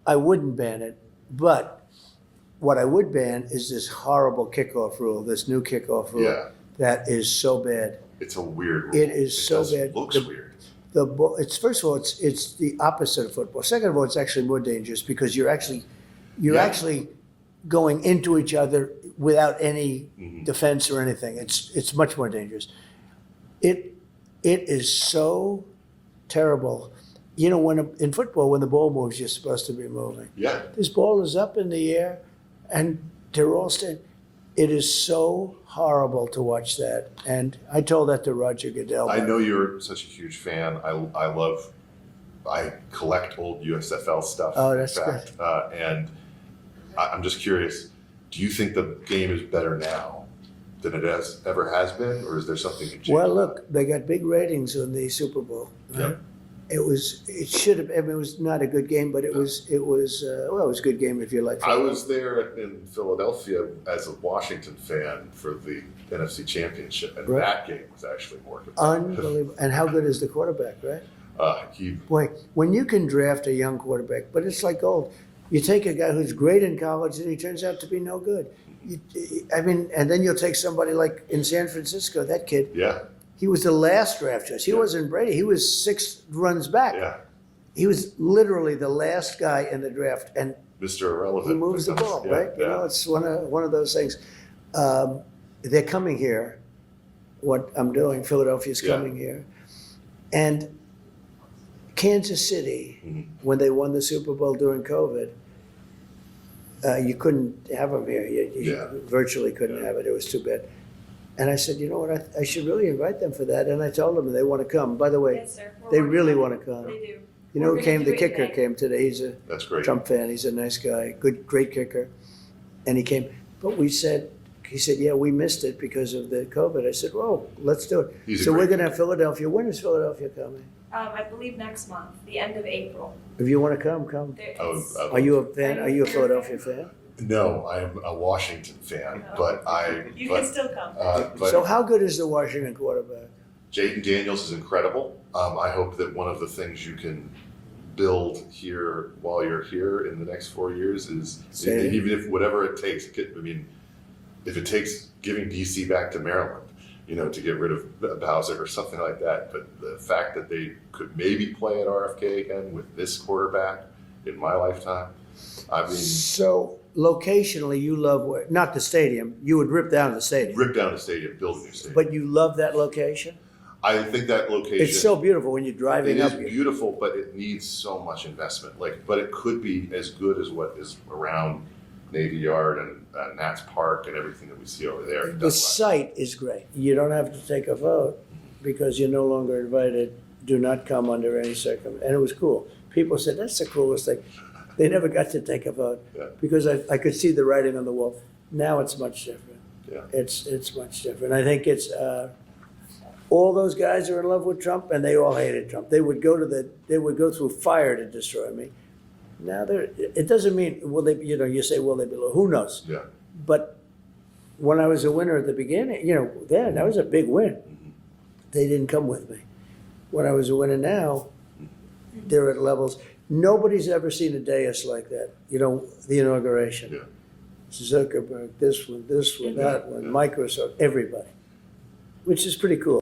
I wouldn't ban it, but what I would ban is this horrible kickoff rule, this new kickoff rule. Yeah. That is so bad. It's a weird rule. It is so does- bad. Looks weird. The ball, it's first of all, it's the opposite of football. Second of all, it's actually more dangerous because you're actually Yeah. going into each other without any Mhm. defense or anything. It's much more dangerous. It is so terrible. You know, in football, when the ball moves, you're supposed to be moving. Yeah. This ball is up in the air, and they're all standing. It is so horrible to watch that. And I told that to Roger Goodell. I know you're such a huge fan. I collect old USFL stuff. Oh, that's in fact. And I'm just curious, do you think the game is better now than it ever has been, or is there something to change? Well, look, they got big ratings on the Super Bowl. Right? Yep. It should have. I mean, it was not a good game, but it was a good game if you like. I was there in Philadelphia as a Washington fan for the NFC Championship, and Right. that game was actually more competitive. Unbelievable. And how good is the quarterback, right? He Boy, when you can draft a young quarterback, but it's like gold. You take a guy who's great in college and he turns out to be no good. And then you'll take somebody like in San Francisco, that kid. Yeah. He was the last draft choice. He wasn't Brady. He was 6 runs back. Yeah. He was literally the last guy in the draft, and Mr. Irrelevant. he moves the ball, Yeah, right? You know, yeah. it's one of those things. They're coming here. What I'm doing, Philadelphia's Yeah. coming here, and Kansas City, Mhm. when they won the Super Bowl during COVID, you couldn't have them here. You Yeah. virtually couldn't Yeah. have it. It was too bad. And I said, you know what? I should really invite them for that. And I told them they want to come. By the way, Yes, sir. We're they working really on want it. to come. They do. You know We're who gonna came? do The it kicker today. came today. He's a That's great. Trump fan. He's a nice guy. Great kicker. And he came. But he said, yeah, we missed it because of the COVID. I said, well, let's do it. He's a So we're great going to have Philadelphia. When is Philadelphia coming? I believe next month, the end of April. If you want to come, come. There Oh, is- Are you a fan? Are you a Philadelphia fan? No, I'm a Washington fan, but You can still come. but So how good is the Washington quarterback? Jaden Daniels is incredible. I hope that one of the things you can build here while you're here in the next 4 years is Stadium. even if whatever it takes. If it takes giving DC back to Maryland, to get rid of Bowser or something like that. But the fact that they could maybe play at RFK again with this quarterback in my lifetime, I mean, So locationally, you love where? Not the stadium. You would rip down the stadium, rip down the stadium, build a new stadium. but you love that location. I think that location. It's so beautiful when you're It driving is up. beautiful, but it needs so much investment. But it could be as good as what is around Navy Yard and Nats Park and everything that we see over there. The site is great. You don't have to take a vote because you're no longer invited. Do not come under any circumstance. And it was cool. People said, that's the coolest thing. They never got to take a vote Yeah. because I could see the writing on the wall. Now it's much different. Yeah. It's much different. I think it's all those guys are in love with Trump and they all hated Trump. They would go through fire to destroy me. Now it doesn't mean you say will they be low? Who knows? Yeah. But when I was a winner at the beginning, then that was a big win. They didn't come with me. When I was a winner now, they're at levels. Nobody's ever seen a dais like that. The inauguration. Yeah. Zuckerberg, this one, that one, Microsoft, everybody, which is pretty cool.